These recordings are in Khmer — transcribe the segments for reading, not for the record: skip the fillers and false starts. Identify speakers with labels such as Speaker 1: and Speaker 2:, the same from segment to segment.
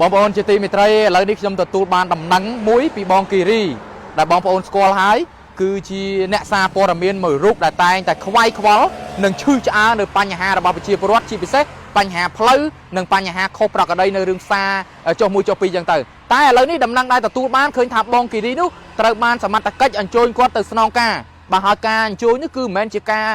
Speaker 1: បងប្អូនជាទីមេត្រីឥឡូវនេះខ្ញុំទទួលបានដំណឹងមួយពីបងគីរីដែលបងប្អូនស្គាល់ហើយគឺជាអ្នកសារព័ត៌មានមួយរូបដែលតែងតែខ្វាយខ្វល់និងឈឺឆ្អាលនៅបញ្ហារបស់ប្រជាពលរដ្ឋជាពិសេសបញ្ហាផ្លូវនិងបញ្ហាខុសប្រក្រតីនៅរឿងផ្សារចុះមួយចុះពីរចឹងទៅតែឥឡូវនេះដំណឹងដែលទទួលបានឃើញថាបងគីរីនោះត្រូវបានសមត្ថកិច្ចអញ្ជើញគាត់ទៅស្នងការបើហើយការអញ្ជើញនេះគឺមិនមែនជាការ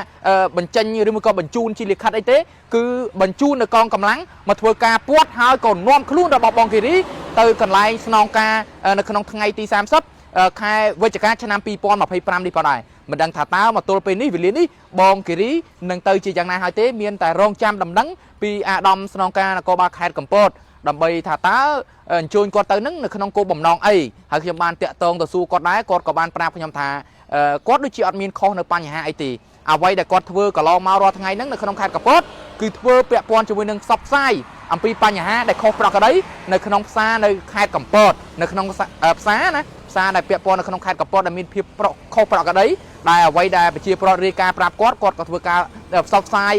Speaker 1: បញ្ចេញឬមួយក៏បញ្ជូនជាលិខិតអីទេគឺបញ្ជូននៅកងកម្លាំងមកធ្វើការពាត់ហើយក៏នាំខ្លួនរបស់បងគីរីទៅកន្លែងស្នងការនៅក្នុងថ្ងៃទី30ខែវិច្ឆិកាឆ្នាំ2025នេះផងដែរមិនដឹងថាតើមកទល់ពេលនេះវេលានេះបងគិរីនឹងទៅជាយ៉ាងណាហើយទេមានតែរងចាំដំណឹងពីអាដាមស្នងការនគរបាលខេត្តកំពតដើម្បីថាតើអញ្ជើញគាត់ទៅនឹងនៅក្នុងគោលបំណងអីហើយខ្ញុំបានតាក់ទងទៅសួរគាត់ដែរគាត់ក៏បានប្រាប់ខ្ញុំថាគាត់ដូចជាអត់មានខុសនៅបញ្ហាអីទេអ្វីដែលគាត់ធ្វើកន្លងមករាល់ថ្ងៃហ្នឹងនៅក្នុងខេត្តកំពតគឺធ្វើពាក់ព័ន្ធជាមួយនឹងផ្សព្វផ្សាយអំពីបញ្ហាដែលខុសប្រក្រតីនៅក្នុងផ្សារនៅខេត្តកំពតនៅក្នុងផ្សារណាផ្សារដែលពាក់ព័ន្ធនៅក្នុងខេត្តកំពតដែលមានភាពខុសប្រក្រតីដែលអ្វីដែលប្រជាពលរដ្ឋរាយការណ៍ប្រាប់គាត់ក៏ធ្វើការផ្សព្វផ្សាយ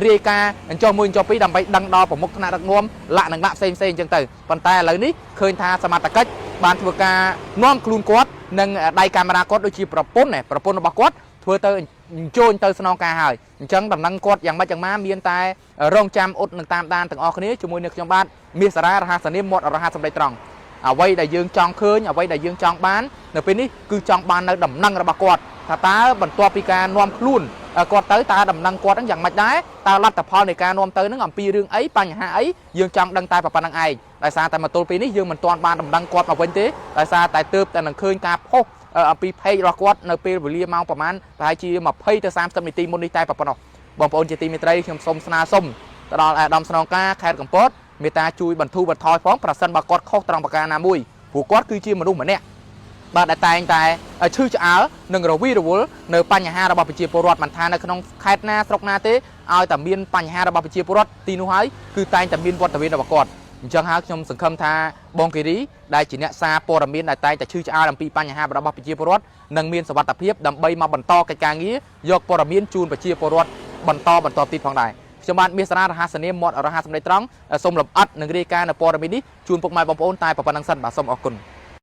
Speaker 1: រាយការណ៍អញ្ចោះមួយអញ្ចោះពីរដើម្បីដឹងដល់ប្រមុខថ្នាក់ដឹកនាំលក្ខណៈផ្សេងអញ្ចឹងទៅប៉ុន្តែឥឡូវនេះឃើញថាសមត្ថកិច្ចបានធ្វើការនាំខ្លួនគាត់និងដៃកាមេរ៉ាគាត់ដូចជាប្រពន្ធរបស់គាត់ធ្វើទៅអញ្ជើញទៅស្នងការហើយអញ្ចឹងដំណឹងគាត់យ៉ាងម៉េចយ៉ាងម៉ាមានតែរងចាំអ៊ុតនឹងតាមដានទាំងអស់គ្នាជាមួយនឹងខ្ញុំបាទមាសសារ៉ារហ័សនាមមាត់រហ័សសម្ដីត្រង់អ្វីដែលយើងចង់ឃើញអ្វីដែលយើងចង់បាននៅពេលនេះគឺចង់បាននៅដំណឹងរបស់គាត់ថាតើបន្ទាប់ពីការនាំខ្លួនគាត់ទៅតើដំណឹងគាត់ហ្នឹងយ៉ាងម៉េចដែរតើលទ្ធផលនៃការនាំទៅហ្នឹងអំពីរឿងអីបញ្ហាអីយើងចង់ដឹងតែប៉ុណ្្នឹងឯងដោយសារតែមកទល់ពេលនេះយើងមិនទាន់បានដំណឹងគាត់មកវិញទេដោយសារតែទើបតែនឹងឃើញការផុសអំពី page របស់គាត់នៅពេលវេលាម៉ោងប្រហែលប្រហែលជា20ទៅ30នាទីមុននេះតែប៉ុណ្ណោះបងប្អូនជាទីមេត្រីខ្ញុំសូមស្នើសុំទៅដល់អាដាមស្នងការខេត្តកំពតមេត្តាជួយបន្ធូរបន្ថយផងប្រសិនបើគាត់ខុសត្រង់ប្រការណាមួយព្រោះគាត់គឺជាមនុស្សម្នាក់បាទដែលតែងតែឈឺឆ្អាលនិងរវីរវល់នៅបញ្ហារបស់ប្រជាពលរដ្ឋមិនថានៅក្នុងខេត្តណាស្រុកណាទេឲ្យតែមានបញ្ហារបស់ប្រជាពលរដ្ឋទីនោះហើយគឺតែងតែមានវត្តមានរបស់គាត់អញ្ចឹងហើយខ្ញុំសង្ឃឹមថាបងគិរីដែលជាអ្នកសារព័ត៌មានដែលតែងតែឈឺឆ្អាលអំពីបញ្ហារបស់ប្រជាពលរដ្ឋនឹងមានសុវត្ថិភាពដើម្បីមកបន្តកិច្ចការងារយកព័ត៌មានជូនប្រជាពលរដ្ឋបន្តទៀតផងដែរខ្ញុំបាទមាសសារ៉ារហ័សនាមមាត់រហ័សសម្ដីត្រង់សូមលំអិតនិងរាយការណ៍នៅព័ត៌មាននេះជូនពុកម៉ែបងប្អូនតែប៉ុណ្្នឹងសិនបាទសូមអរគុណ